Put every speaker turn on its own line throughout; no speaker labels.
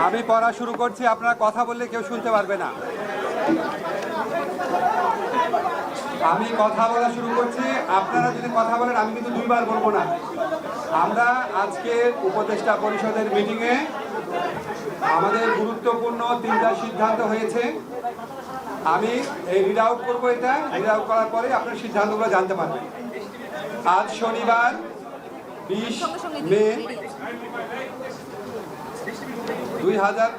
আমি পড়া শুরু করছি, আপনারা কথা বললে কেউ শুনতে পারবে না। আমি কথা বলা শুরু করছি, আপনারা যদি কথা বলেন আমি কিন্তু দুইবার বলবো না। আমরা আজকের উপদেষ্টা পরিষদের মিটিংয়ে আমাদের গুরুত্বপূর্ণ 3টা সিদ্ধান্ত হয়েছে। আমি এই রিড আউট করবো, এটা রিড আউট করার পরে আপনার সিদ্ধান্তগুলো জানতে পারবেন। আজ শনিবার 20 মে 2000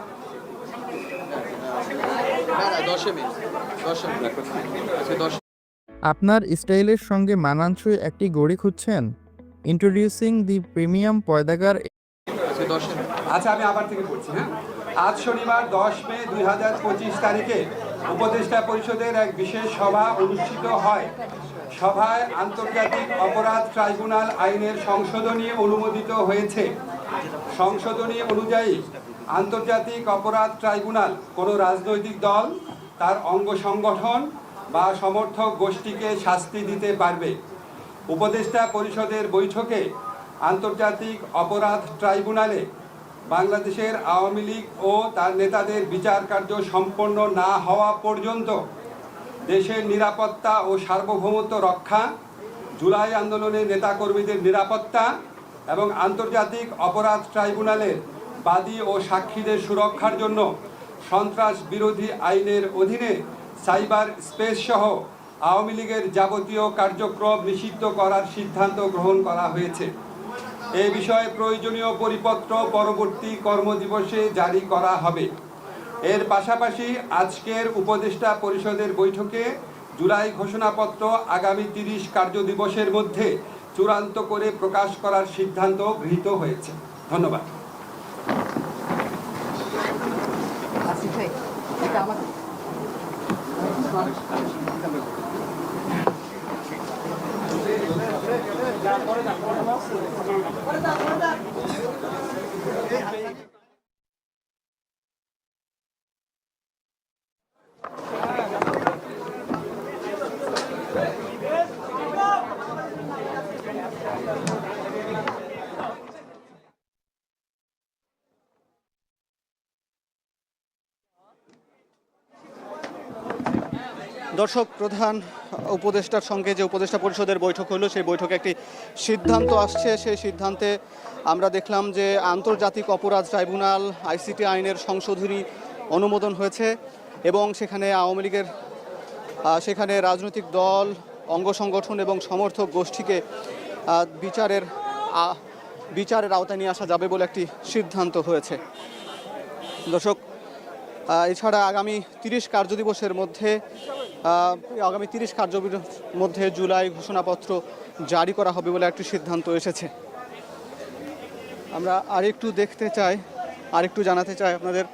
আপনার স্টাইলের সঙ্গে মানানসই একটি ঘড়ি খুঁজছেন? ইন্ট্রোডিউসিং দি প্রিমিয়াম পয়দাগার।
আচ্ছা, আমি আবার থেকে পড়ছি। হ্যাঁ, আজ শনিবার 10 মে 2025 তারিখে উপদেষ্টা পরিষদের এক বিশেষ সভা অনুষ্ঠিত হয়। সভায় আন্তর্জাতিক অপরাধ ট্রাইব্যুনাল আইনের সংশোধনী অনুমোদিত হয়েছে। সংশোধনী অনুযায়ী আন্তর্জাতিক অপরাধ ট্রাইব্যুনাল কোনো রাজনৈতিক দল, তার অঙ্গ সংগঠন বা সমর্থক গোষ্ঠীকে শাস্তি দিতে পারবে। উপদেষ্টা পরিষদের বৈঠকে আন্তর্জাতিক অপরাধ ট্রাইব্যুনালে বাংলাদেশের আওয়ামী লীগ ও তার নেতাদের বিচার কার্য সম্পন্ন না হওয়া পর্যন্ত দেশের নিরাপত্তা ও সার্বভৌমত্ব রক্ষা, জুলাই আন্দোলনের নেতাকর্মীদের নিরাপত্তা এবং আন্তর্জাতিক অপরাধ ট্রাইব্যুনালের বাদী ও সাক্ষীদের সুরক্ষার জন্য সন্ত্রাস বিরোধী আইনের অধীনে সাইবার স্পেস সহ আওয়ামী লীগের যাবতীয় কার্যক্রম নিষিদ্ধ করার সিদ্ধান্ত গ্রহণ করা হয়েছে। এ বিষয়ে প্রয়োজনীয় পরিপত্র পরবর্তী কর্মদিবসে জারি করা হবে। এর পাশাপাশি আজকের উপদেষ্টা পরিষদের বৈঠকে জুলাই ঘোষণাপত্র আগামী 30 কার্যদিবসের মধ্যে চূড়ান্ত করে প্রকাশ করার সিদ্ধান্ত গৃহীত হয়েছে। ধন্যবাদ।
দর্শক, প্রধান উপদেষ্টার সঙ্গে যে উপদেষ্টা পরিষদের বৈঠক হলো, সেই বৈঠকে একটি সিদ্ধান্ত আসছে। সেই সিদ্ধান্তে আমরা দেখলাম যে আন্তর্জাতিক অপরাধ ট্রাইব্যুনাল আইসিটি আইনের সংশোধনী অনুমোদন হয়েছে এবং সেখানে আওয়ামী লীগের সেখানে রাজনৈতিক দল, অঙ্গ সংগঠন এবং সমর্থক গোষ্ঠীকে বিচারের আওতায় নিয়ে আসা যাবে বলে একটি সিদ্ধান্ত হয়েছে। দর্শক, এছাড়া আগামী 30 কার্যদিবসের মধ্যে জুলাই ঘোষণাপত্র জারি করা হবে বলে একটি সিদ্ধান্ত এসেছে। আমরা আরেকটু জানাতে চাই আপনাদের